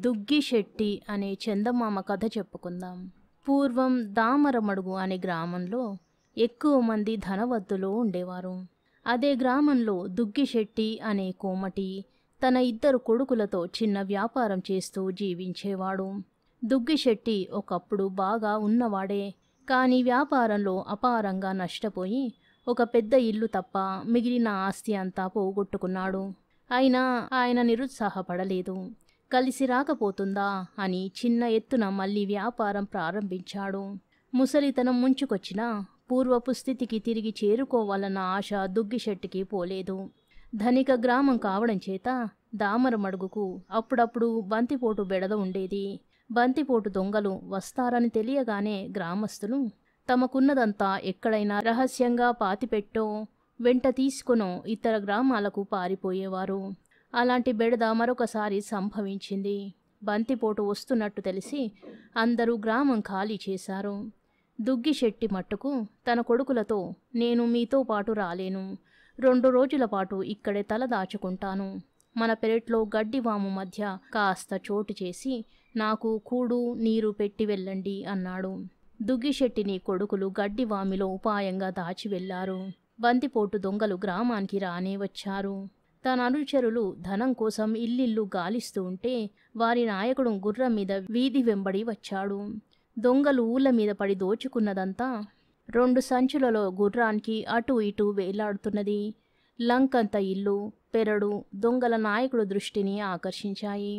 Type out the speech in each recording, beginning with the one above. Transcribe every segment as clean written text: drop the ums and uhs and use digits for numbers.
దుగ్గిశెట్టి అనే చందమామ కథ చెప్పుకుందాం. పూర్వం దామరమడుగు అనే గ్రామంలో ఎక్కువ మంది ధనవంతులు ఉండేవారు. అదే గ్రామంలో దుగ్గిశెట్టి అనే కోమటి తన 2 కొడుకులతో చిన్న వ్యాపారం చేస్తూ జీవించేవాడు. దుగ్గిశెట్టి ఒకప్పుడు బాగా ఉన్నవాడే, కానీ వ్యాపారంలో అపారంగా నష్టపోయి ఒక పెద్ద ఇల్లు తప్ప మిగిలిన ఆస్తి అంతా పోగొట్టుకున్నాడు. అయినా ఆయన నిరుత్సాహపడలేదు. కలిసి రాకపోతుందా అని చిన్న ఎత్తున మళ్ళీ వ్యాపారం ప్రారంభించాడు. ముసలితనం ముంచుకొచ్చినా పూర్వపు స్థితికి తిరిగి చేరుకోవాలన్న ఆశ దుగ్గిశెట్టికి పోలేదు. ధనిక గ్రామం కావడం చేత దామరమడుగుకు అప్పుడప్పుడు బంతిపోటు బెడద ఉండేది. బంతిపోటు దొంగలు వస్తారని తెలియగానే గ్రామస్తులు తమకున్నదంతా ఎక్కడైనా రహస్యంగా పాతిపెట్టో వెంట తీసుకునో ఇతర గ్రామాలకు పారిపోయేవారు. అలాంటి బెడద మరొకసారి సంభవించింది. బంతిపోటు వస్తున్నట్టు తెలిసి అందరూ గ్రామం ఖాళీ చేశారు. దుగ్గిశెట్టి మట్టుకు తన కొడుకులతో, నేను మీతో పాటు రాలేను, 2 రోజుల పాటు ఇక్కడే తల దాచుకుంటాను. మన పెరట్లో గడ్డివాము మధ్య కాస్త చోటు చేసి నాకు కూడు నీరు పెట్టి వెళ్ళండి అన్నాడు. దుగ్గిశెట్టిని కొడుకులు గడ్డివామిలో ఉపాయంగా దాచి వెళ్లారు. బంతిపోటు దొంగలు గ్రామానికి రానే వచ్చారు. తన అనుచరులు ధనం కోసం ఇల్లిల్లు గాలిస్తూ ఉంటే వారి నాయకుడు గుర్రం మీద వీధి వెంబడి వచ్చాడు. దొంగలు ఊళ్ళ మీద పడి దోచుకున్నదంతా 2 సంచులలో గుర్రానికి అటూ ఇటూ వేలాడుతున్నది. లంకంత ఇల్లు, పెరడు దొంగల నాయకుడు దృష్టిని ఆకర్షించాయి.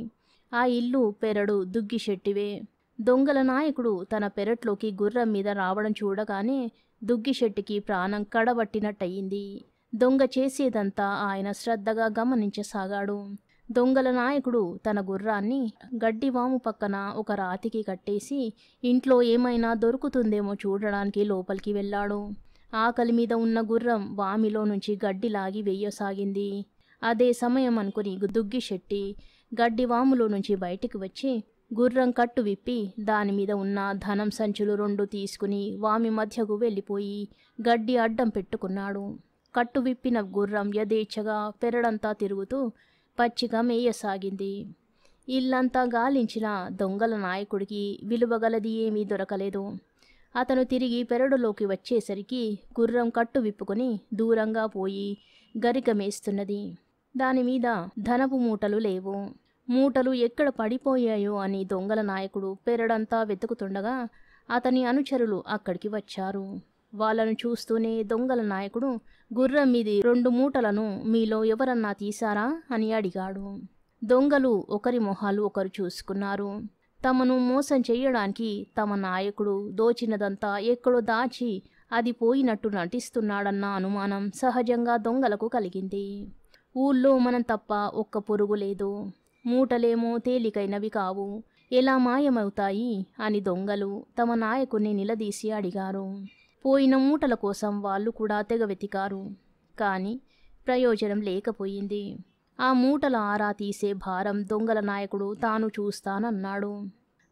ఆ ఇల్లు, పెరడు దుగ్గిశెట్టివే. దొంగల నాయకుడు తన పెరట్లోకి గుర్రం మీద రావడం చూడగానే దుగ్గిశెట్టికి ప్రాణం కడబట్టినట్టయింది. దొంగ చేసేదంతా ఆయన శ్రద్ధగా గమనించసాగాడు. దొంగల నాయకుడు తన గుర్రాన్ని గడ్డివాము పక్కన ఒక రాతికి కట్టేసి ఇంట్లో ఏమైనా దొరుకుతుందేమో చూడడానికి లోపలికి వెళ్ళాడు. ఆకలి మీద ఉన్న గుర్రం వామిలో నుంచి గడ్డి లాగి వెయ్యసాగింది. అదే సమయం అనుకుని దుగ్గిశెట్టి గడ్డివాములో నుంచి బయటికి వచ్చి గుర్రం కట్టు విప్పి దానిమీద ఉన్న ధనం సంచులు 2 తీసుకుని వామి మధ్యకు వెళ్ళిపోయి గడ్డి అడ్డం పెట్టుకున్నాడు. కట్టు విప్పిన గుర్రం యథేచ్ఛగా పెరడంతా తిరుగుతూ పచ్చిగా మేయసాగింది. ఇల్లంతా గాలించిన దొంగల నాయకుడికి విలువగలది ఏమీ దొరకలేదు. అతను తిరిగి పెరడులోకి వచ్చేసరికి గుర్రం కట్టు విప్పుకొని దూరంగా పోయి గరిక మేస్తున్నది. దానిమీద ధనపు మూటలు లేవు. మూటలు ఎక్కడ పడిపోయాయో అని దొంగల నాయకుడు పెరడంతా వెతుకుతుండగా అతని అనుచరులు అక్కడికి వచ్చారు. వాళ్ళను చూస్తూనే దొంగల నాయకుడు గుర్రం మీది 2 మూటలను మీలో ఎవరన్నా తీశారా అని అడిగాడు. దొంగలు ఒకరి మొహాలు ఒకరు చూసుకున్నారు. తమను మోసం చెయ్యడానికి తమ నాయకుడు దోచినదంతా ఎక్కడో దాచి అది పోయినట్టు నటిస్తున్నాడన్న అనుమానం సహజంగా దొంగలకు కలిగింది. ఊళ్ళో మనం తప్ప ఒక్క పురుగు లేదు, మూటలేమో తేలికైనవి కావు, ఎలా మాయమవుతాయి అని దొంగలు తమ నాయకుడిని నిలదీసి అడిగారు. పోయిన మూటల కోసం వాళ్ళు కూడా తెగ వెతికారు. కానీ ప్రయోజనం లేకపోయింది. ఆ మూటల ఆరా తీసే భారం దొంగల నాయకుడు తాను చూస్తానన్నాడు.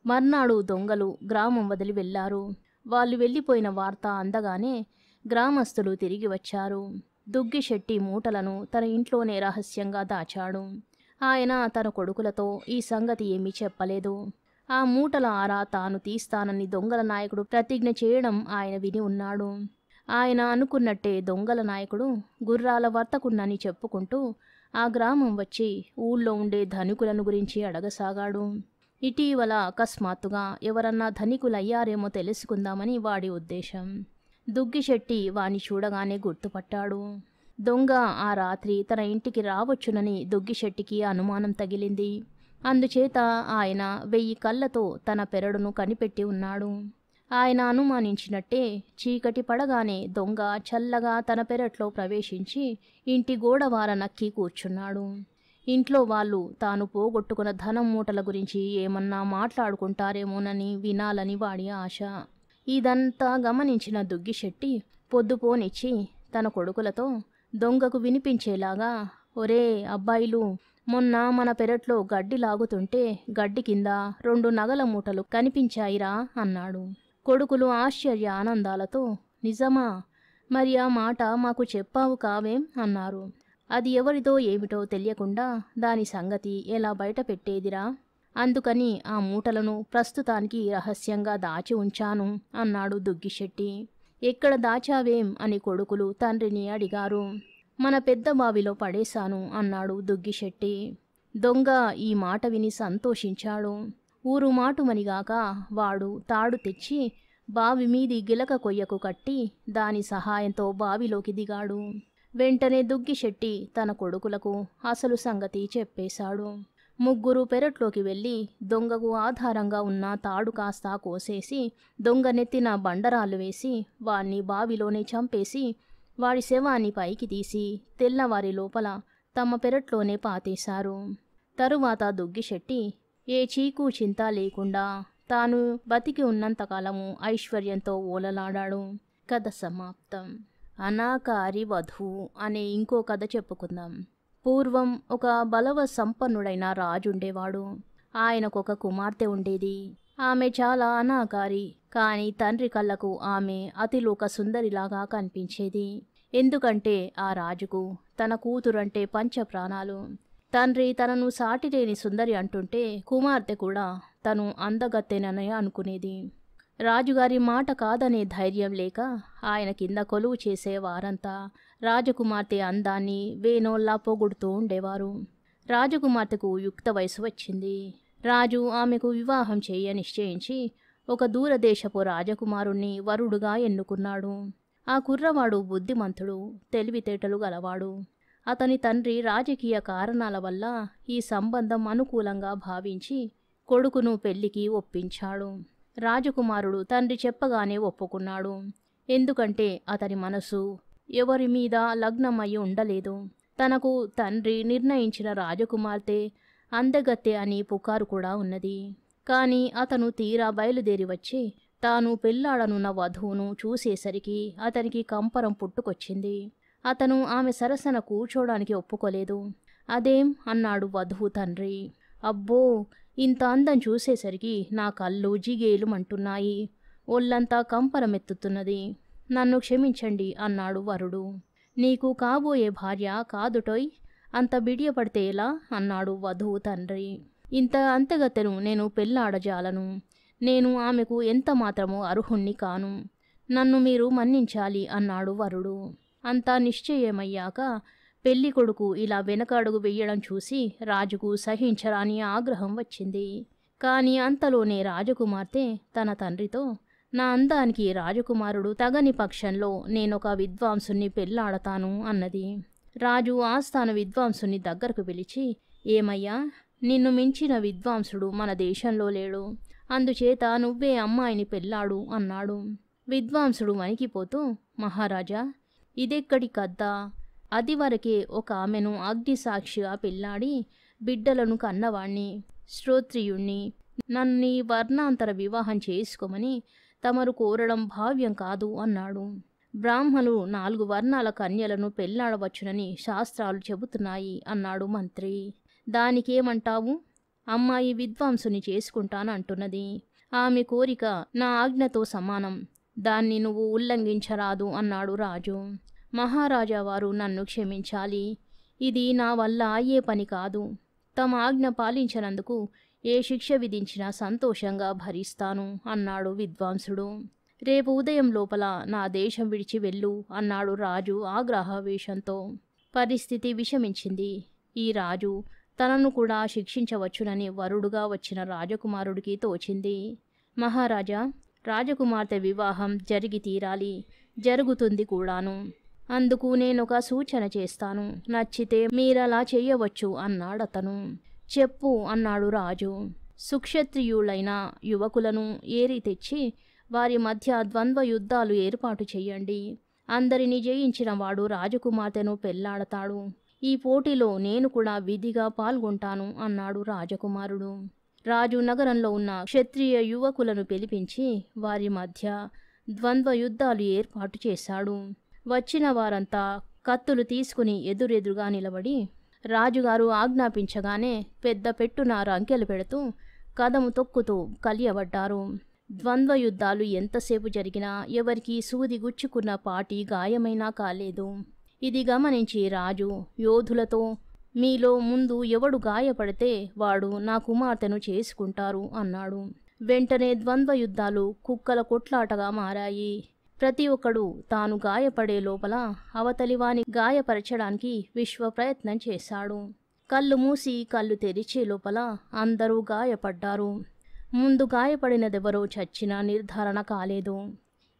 మర్నాడు దొంగలు గ్రామం వదిలి వెళ్లారు. వాళ్ళు వెళ్ళిపోయిన వార్త అందగానే గ్రామస్తులు తిరిగి వచ్చారు. దుగ్గిశెట్టి మూటలను తన ఇంట్లోనే రహస్యంగా దాచాడు. ఆయన తన కొడుకులతో ఈ సంగతి ఏమీ చెప్పలేదు. ఆ మూటల ఆరా తాను తీస్తానని దొంగల నాయకుడు ప్రతిజ్ఞ చేయడం ఆయన విని ఉన్నాడు. ఆయన అనుకున్నట్టే దొంగల నాయకుడు గుర్రాల వర్తకున్నని చెప్పుకుంటూ ఆ గ్రామం వచ్చి ఊళ్ళో ఉండే ధనికులను గురించి అడగసాగాడు. ఇటీవల అకస్మాత్తుగా ఎవరన్నా ధనికులయ్యారేమో తెలుసుకుందామని వాడి ఉద్దేశం. దుగ్గిశెట్టి వాని చూడగానే గుర్తుపట్టాడు. దొంగ ఆ రాత్రి తన ఇంటికి రావచ్చునని దుగ్గిశెట్టికి అనుమానం తగిలింది. అందుచేత ఆయన 1000 కళ్ళతో తన పెరడును కనిపెట్టి ఉన్నాడు. ఆయన అనుమానించినట్టే చీకటి పడగానే దొంగ చల్లగా తన పెరట్లో ప్రవేశించి ఇంటి గోడవార నక్కి కూర్చున్నాడు. ఇంట్లో వాళ్ళు తాను పోగొట్టుకున్న ధనం మూటల గురించి ఏమన్నా మాట్లాడుకుంటారేమోనని వినాలని వాడి ఆశ. ఇదంతా గమనించిన దుగ్గిశెట్టి పొద్దుపోనిచ్చి తన కొడుకులతో దొంగకు వినిపించేలాగా, ఒరే అబ్బాయిలు, మొన్న మన పెరట్లో గడ్డి లాగుతుంటే గడ్డి కింద 2 నగల మూటలు కనిపించాయిరా అన్నాడు. కొడుకులు ఆశ్చర్య ఆనందాలతో, నిజమా? మరి ఆ మాట మాకు చెప్పావు కావేం అన్నారు. అది ఎవరిదో ఏమిటో తెలియకుండా దాని సంగతి ఎలా బయట పెట్టేదిరా? అందుకని ఆ మూటలను ప్రస్తుతానికి రహస్యంగా దాచి ఉంచాను అన్నాడు దుగ్గిశెట్టి. ఎక్కడ దాచావేం అని కొడుకులు తండ్రిని అడిగారు. మన పెద్ద బావిలో పడేశాను అన్నాడు దుగ్గిశెట్టి. దొంగ ఈ మాట విని సంతోషించాడు. ఊరు మాటుమనిగాక వాడు తాడు తెచ్చి బావి మీది గిలక కొయ్యకు కట్టి దాని సహాయంతో బావిలోకి దిగాడు. వెంటనే దుగ్గిశెట్టి తన కొడుకులకు అసలు సంగతి చెప్పేశాడు. ముగ్గురు పెరట్లోకి వెళ్ళి దొంగకు ఆధారంగా ఉన్న తాడు కాస్త కోసేసి దొంగ నెత్తిన బండరాళ్ళు వేసి వాణ్ణి బావిలోనే చంపేసి వాడి శవాన్ని పైకి తీసి తెల్లవారి లోపల తమ పెరట్లోనే పాతేశారు. తరువాత దుగ్గిశెట్టి ఏ చీకు చింత లేకుండా తాను బతికి ఉన్నంతకాలము ఐశ్వర్యంతో ఓలలాడాడు. కథ సమాప్తం. అనాకారి వధువు అనే ఇంకో కథ చెప్పుకుందాం. పూర్వం ఒక బలవ సంపన్నుడైన రాజుండేవాడు. ఆయనకొక కుమార్తె ఉండేది. ఆమె చాలా అనాకారి, కానీ తండ్రి కళ్ళకు ఆమె అతిలోక సుందరిలాగా కనిపించేది. ఎందుకంటే ఆ రాజుకు తన కూతురంటే పంచప్రాణాలు. తండ్రి తనను సాటిలేని సుందరి అంటుంటే కుమార్తె కూడా తను అందగత్తెనని అనుకునేది. రాజుగారి మాట కాదనే ధైర్యం లేక ఆయన కింద కొలువు చేసే వారంతా రాజకుమార్తె అందాన్ని వేనోల్లా పొగుడుతూ ఉండేవారు. రాజకుమార్తెకు యుక్త వయసు వచ్చింది. రాజు ఆమెకు వివాహం చేయ నిశ్చయించి ఒక దూరదేశపు రాజకుమారుణ్ణి వరుడుగా ఎన్నుకున్నాడు. ఆ కుర్రవాడు బుద్ధిమంతుడు, తెలివితేటలు గలవాడు. అతని తండ్రి రాజకీయ కారణాల వల్ల ఈ సంబంధం అనుకూలంగా భావించి కొడుకును పెళ్లికి ఒప్పించాడు. రాజకుమారుడు తండ్రి చెప్పగానే ఒప్పుకున్నాడు. ఎందుకంటే అతని మనసు ఎవరి మీద లగ్నమయ్యి ఉండలేదు. తనకు తండ్రి నిర్ణయించిన రాజకుమార్తె అందగత్తె అని పుకారు కూడా ఉన్నది. కానీ అతను తీరా బయలుదేరి వచ్చి తాను పెళ్లాడనున్న వధువును చూసేసరికి అతనికి కంపరం పుట్టుకొచ్చింది. అతను ఆమె సరసన కూర్చోడానికి ఒప్పుకోలేదు. అదేం అన్నాడు వధువు తండ్రి. అబ్బో, ఇంత అందం చూసేసరికి నా కళ్ళు జిగేలుమంటున్నాయి, ఒళ్ళంతా కంపరమెత్తుతున్నది. నన్ను క్షమించండి అన్నాడు వరుడు. నీకు కాబోయే భార్య కాదుటోయ్, అంత బిడియపడితే ఎలా అన్నాడు వధువు తండ్రి. ఇంత అంతగత్తెను నేను పెళ్లాడజాలను. నేను ఆమెకు ఎంత మాత్రమో అర్హుణ్ణి కాను. నన్ను మీరు మన్నించాలి అన్నాడు వరుడు. అంతా నిశ్చయమయ్యాక పెళ్లి కొడుకు ఇలా వెనక అడుగు వెయ్యడం చూసి రాజుకు సహించరాని ఆగ్రహం వచ్చింది. కానీ అంతలోనే రాజకుమార్తె తన తండ్రితో, నా అందానికి రాజకుమారుడు తగని పక్షంలో నేనొక విద్వాంసుని పెళ్లాడతాను అన్నది. రాజు ఆస్థాన విద్వాంసుని దగ్గరకు పిలిచి, ఏమయ్యా, నిన్ను మించిన విద్వాంసుడు మన దేశంలో లేడు. అందుచేత నువ్వే అమ్మాయిని పెళ్లాడు అన్నాడు. విద్వాంసుడు వణికిపోతూ, మహారాజా, ఇదెక్కడి కద్దా? అదివరకే ఒక ఆమెను అగ్నిసాక్షిగా పెళ్లాడి బిడ్డలను కన్నవాణ్ణి, శ్రోత్రియుణ్ణి. నన్ను వర్ణాంతర వివాహం చేసుకోమని తమరు కోరడం భావ్యం కాదు అన్నాడు. బ్రాహ్మణులు 4 వర్ణాల కన్యలను పెళ్లాడవచ్చునని శాస్త్రాలు చెబుతున్నాయి అన్నాడు మంత్రి. దానికేమంటావు? అమ్మాయి విద్వాంసుని చేసుకుంటానంటున్నది. ఆమె కోరిక నా ఆజ్ఞతో సమానం. దాన్ని నువ్వు ఉల్లంఘించరాదు అన్నాడు రాజు. మహారాజా వారు నన్ను క్షమించాలి. ఇది నా వల్ల అయ్యే పని కాదు. తమ ఆజ్ఞ పాలించినందుకు ఏ శిక్ష విధించినా సంతోషంగా భరిస్తాను అన్నాడు విద్వాంసుడు. రేపు ఉదయం లోపల నా దేశం విడిచి వెళ్ళు అన్నాడు రాజు ఆగ్రహావేశంతో. పరిస్థితి విషమించింది. ఈ రాజు తనను కూడా శిక్షించవచ్చునని వరుడుగా వచ్చిన రాజకుమారుడికి తోచింది. మహారాజా, రాజకుమార్తె వివాహం జరిగి తీరాలి, జరుగుతుంది కూడాను. అందుకు నేనొక సూచన చేస్తాను. నచ్చితే మీరలా చెయ్యవచ్చు అన్నాడతను. చెప్పు అన్నాడు రాజు. సుక్షత్రియులైన యువకులను ఏరి తెచ్చి వారి మధ్య ద్వంద్వ యుద్ధాలు ఏర్పాటు చెయ్యండి. అందరినీ జయించిన వాడు రాజకుమార్తెను పెళ్లాడతాడు. ఈ పోటీలో నేను కూడా విధిగా పాల్గొంటాను అన్నాడు రాజకుమారుడు. రాజు నగరంలో ఉన్న క్షత్రియ యువకులను పిలిపించి వారి మధ్య ద్వంద్వ యుద్ధాలు ఏర్పాటు చేశాడు. వచ్చిన వారంతా కత్తులు తీసుకుని ఎదురెదురుగా నిలబడి రాజుగారు ఆజ్ఞాపించగానే పెద్ద పెట్టున రంకెలు పెడుతూ కదము తొక్కుతూ కలియబడ్డారు. ద్వంద్వ యుద్ధాలు ఎంతసేపు జరిగినా ఎవరికీ సూది గుచ్చుకున్న పాటి గాయమైనా కాలేదు. ఇది గమనించి రాజు యోధులతో, మీలో ముందు ఎవడు గాయపడితే వాడు నా కుమార్తెను చేసుకుంటారు అన్నాడు. వెంటనే ద్వంద్వ యుద్ధాలు కుక్కల కొట్లాటగా మారాయి. ప్రతి ఒక్కడు తాను గాయపడే లోపల అవతలివాని గాయపరచడానికి విశ్వ ప్రయత్నం చేశాడు. కళ్ళు మూసి కళ్ళు తెరిచే లోపల అందరూ గాయపడ్డారు. ముందు గాయపడినదెవరో చచ్చిన నిర్ధారణ కాలేదు.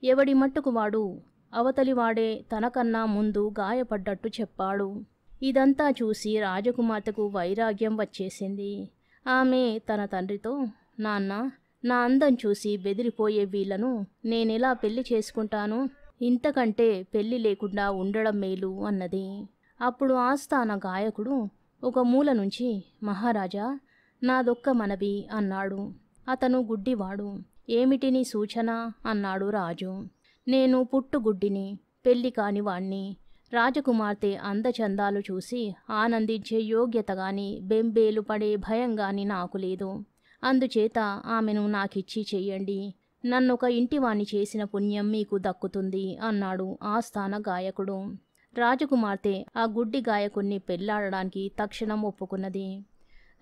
ఎవడి మట్టుకు వాడు అవతలివాడే తనకన్నా ముందు గాయపడ్డట్టు చెప్పాడు. ఇదంతా చూసి రాజకుమార్తెకు వైరాగ్యం వచ్చేసింది. ఆమె తన తండ్రితో, నాన్న, నా అందం చూసి బెదిరిపోయే వీళ్లను నేనెలా పెళ్లి చేసుకుంటాను? ఇంతకంటే పెళ్లి లేకుండా ఉండడం మేలు అన్నది. అప్పుడు ఆస్థాన గాయకుడు ఒక మూల నుంచి, మహారాజా, నాదొక్క మనవి అన్నాడు. అతను గుడ్డివాడు. ఏమిటి నీ సూచన అన్నాడు రాజు. నేను పుట్టుగుడ్డిని, పెళ్లి కానివాణ్ణి. రాజకుమార్తె అందచందాలు చూసి ఆనందించే యోగ్యత గాని బెంబేలు పడే భయం గాని నాకు లేదు. అందుచేత ఆమెను నాకిచ్చి చెయ్యండి. నన్నొక ఇంటివాణ్ణి చేసిన పుణ్యం మీకు దక్కుతుంది అన్నాడు ఆస్థాన గాయకుడు. రాజకుమార్తె ఆ గుడ్డి గాయకుణ్ణి పెళ్లాడడానికి తక్షణం ఒప్పుకున్నది.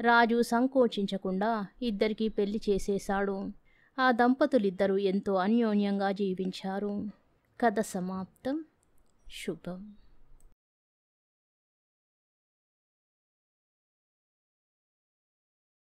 రాజు సంకోచించకుండా ఇద్దరికీ పెళ్లి చేసేశాడు. ఆ దంపతులిద్దరూ ఎంతో అన్యోన్యంగా జీవించారు. కథ సమాప్తం. శుభం.